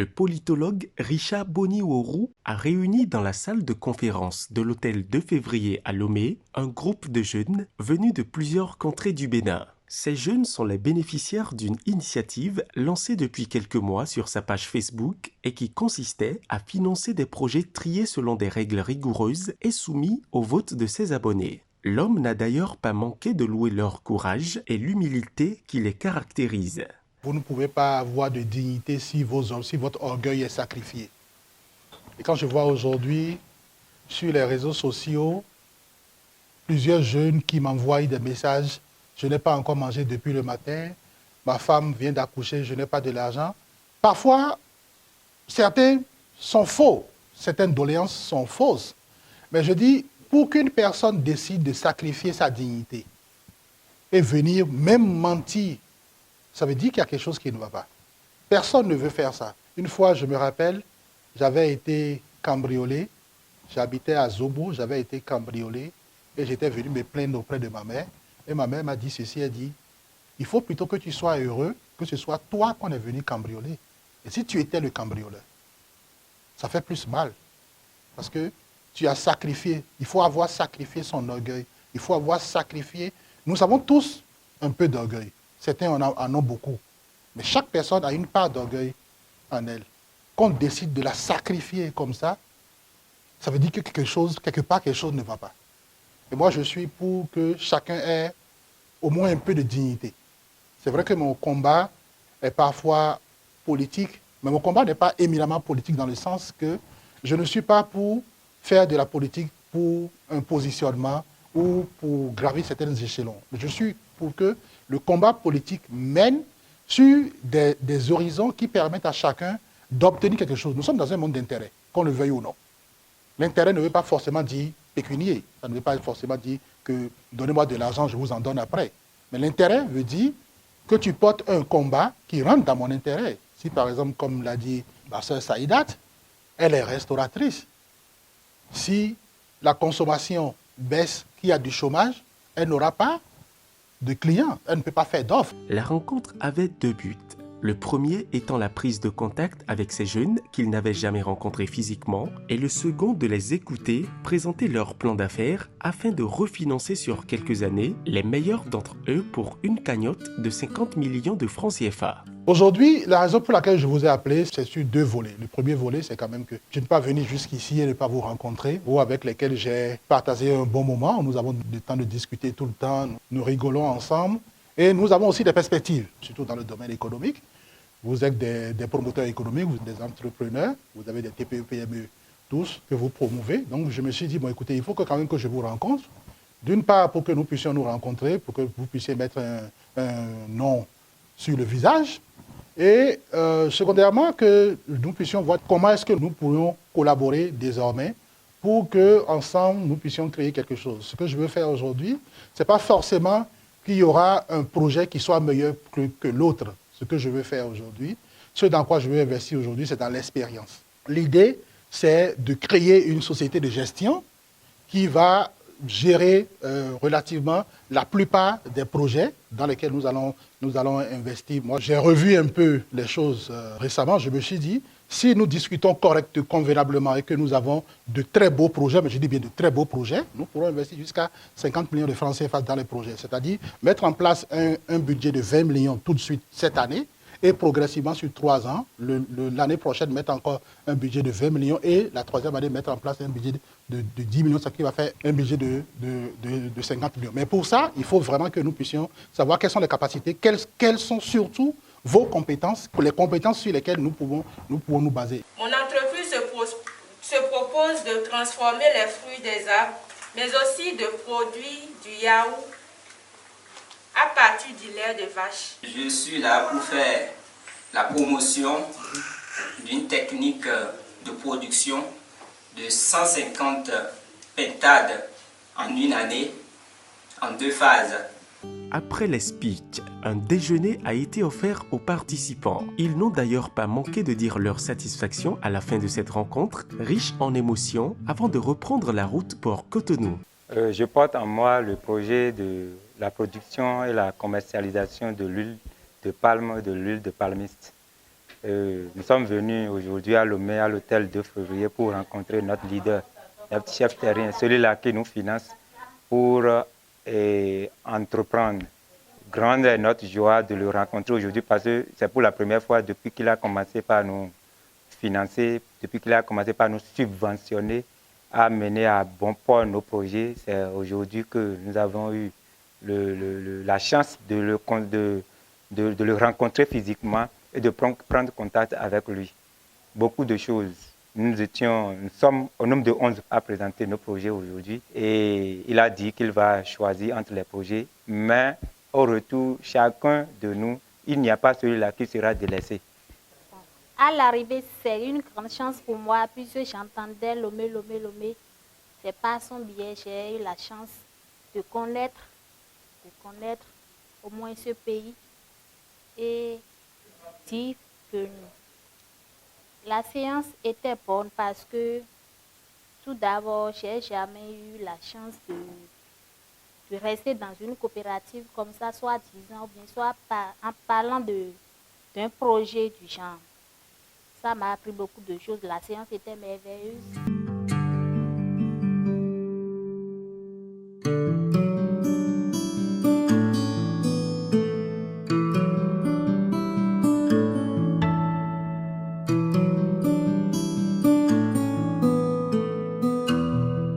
le politologue Richard Boniworou a réuni dans la salle de conférence de l'hôtel 2 février à Lomé un groupe de jeunes venus de plusieurs contrées du Bénin. Ces jeunes sont les bénéficiaires d'une initiative lancée depuis quelques mois sur sa page Facebook et qui consistait à financer des projets triés selon des règles rigoureuses et soumis au vote de ses abonnés. L'homme n'a d'ailleurs pas manqué de louer leur courage et l'humilité qui les caractérise. Vous ne pouvez pas avoir de dignité si votre orgueil est sacrifié. Et quand je vois aujourd'hui sur les réseaux sociaux plusieurs jeunes qui m'envoient des messages: je n'ai pas encore mangé depuis le matin, ma femme vient d'accoucher, je n'ai pas de l'argent. Parfois, certains sont faux, certaines doléances sont fausses. Mais je dis, pour qu'une personne décide de sacrifier sa dignité et venir même mentir, ça veut dire qu'il y a quelque chose qui ne va pas. Personne ne veut faire ça. Une fois, je me rappelle, j'avais été cambriolé, j'habitais à Zobo, j'avais été cambriolé et j'étais venu me plaindre auprès de ma mère. Et ma mère m'a dit ceci, elle dit, il faut plutôt que tu sois heureux, que ce soit toi qu'on est venu cambrioler. Et si tu étais le cambrioleur, ça fait plus mal. Parce que tu as sacrifié, il faut avoir sacrifié son orgueil. Il faut avoir sacrifié. Nous avons tous un peu d'orgueil. Certains en ont beaucoup. Mais chaque personne a une part d'orgueil en elle. Qu'on décide de la sacrifier comme ça veut dire que quelque part, quelque chose ne va pas. Et moi, je suis pour que chacun ait au moins un peu de dignité. C'est vrai que mon combat est parfois politique, mais mon combat n'est pas éminemment politique dans le sens que je ne suis pas pour faire de la politique pour un positionnement ou pour gravir certains échelons. Je suis pour que le combat politique mène sur des horizons qui permettent à chacun d'obtenir quelque chose. Nous sommes dans un monde d'intérêt, qu'on le veuille ou non. L'intérêt ne veut pas forcément dire pécunier. Ça ne veut pas forcément dire que donnez-moi de l'argent, je vous en donne après. Mais l'intérêt veut dire que tu portes un combat qui rentre dans mon intérêt. Si par exemple, comme l'a dit ma soeur Saïdat, elle est restauratrice. Si la consommation baisse, qu'il y a du chômage, elle n'aura pas de clients, elle ne peut pas faire d'offres. La rencontre avait deux buts. Le premier étant la prise de contact avec ces jeunes qu'ils n'avaient jamais rencontrés physiquement, et le second de les écouter présenter leur plan d'affaires afin de refinancer sur quelques années les meilleurs d'entre eux pour une cagnotte de 50 millions de francs CFA. Aujourd'hui, la raison pour laquelle je vous ai appelé, c'est sur deux volets. Le premier volet, c'est quand même que je ne peux pas venir jusqu'ici et ne pas vous rencontrer, ou avec lesquels j'ai partagé un bon moment. Nous avons le temps de discuter tout le temps, nous rigolons ensemble. Et nous avons aussi des perspectives, surtout dans le domaine économique. Vous êtes des promoteurs économiques, vous êtes des entrepreneurs, vous avez des TPE, PME, tous, que vous promouvez. Donc je me suis dit, bon écoutez, il faut quand même que je vous rencontre. D'une part, pour que nous puissions nous rencontrer, pour que vous puissiez mettre un nom sur le visage. Et secondairement, que nous puissions voir comment est-ce que nous pourrions collaborer désormais pour qu'ensemble, nous puissions créer quelque chose. Ce que je veux faire aujourd'hui, ce n'est pas forcément qu'il y aura un projet qui soit meilleur que l'autre. Ce que je veux faire aujourd'hui, ce dans quoi je veux investir aujourd'hui, c'est dans l'expérience. L'idée, c'est de créer une société de gestion qui va gérer relativement la plupart des projets dans lesquels nous allons investir. Moi, j'ai revu un peu les choses récemment. Je me suis dit, si nous discutons correctement, convenablement et que nous avons de très beaux projets, mais je dis bien de très beaux projets, nous pourrons investir jusqu'à 50 millions de francs CFA dans les projets. C'est-à-dire mettre en place un budget de 20 millions tout de suite cette année et progressivement sur 3 ans, l'année prochaine mettre encore un budget de 20 millions et la troisième année mettre en place un budget de 10 millions, ce qui va faire un budget de 50 millions. Mais pour ça, il faut vraiment que nous puissions savoir quelles sont les capacités, quelles sont surtout vos compétences, les compétences sur lesquelles nous pouvons nous baser. Mon entreprise se propose de transformer les fruits des arbres, mais aussi de produire du yaourt à partir du lait de vache. Je suis là pour faire la promotion d'une technique de production de 150 pentades en une année, en 2 phases. Après les speeches, un déjeuner a été offert aux participants. Ils n'ont d'ailleurs pas manqué de dire leur satisfaction à la fin de cette rencontre, riche en émotions, avant de reprendre la route pour Cotonou. Je porte en moi le projet de la production et la commercialisation de l'huile de palme, de l'huile de palmiste. Nous sommes venus aujourd'hui à Lomé, à l'hôtel 2 février, pour rencontrer notre leader, notre chef terrien, celui-là qui nous finance pour entreprendre. Grande est notre joie de le rencontrer aujourd'hui parce que c'est pour la première fois depuis qu'il a commencé par nous financer, depuis qu'il a commencé par nous subventionner, à mener à bon port nos projets. C'est aujourd'hui que nous avons eu la chance de le rencontrer physiquement et de prendre contact avec lui. Beaucoup de choses. Nous sommes au nombre de 11 à présenter nos projets aujourd'hui et il a dit qu'il va choisir entre les projets, mais au retour, chacun de nous, il n'y a pas celui-là qui sera délaissé. À l'arrivée, c'est une grande chance pour moi puisque j'entendais Lomé. C'est par son biais, j'ai eu la chance de connaître au moins ce pays et dire que la séance était bonne parce que tout d'abord, j'ai jamais eu la chance de rester dans une coopérative comme ça, soit disant ou bien soit en parlant d'un projet du genre. Ça m'a appris beaucoup de choses. La séance était merveilleuse.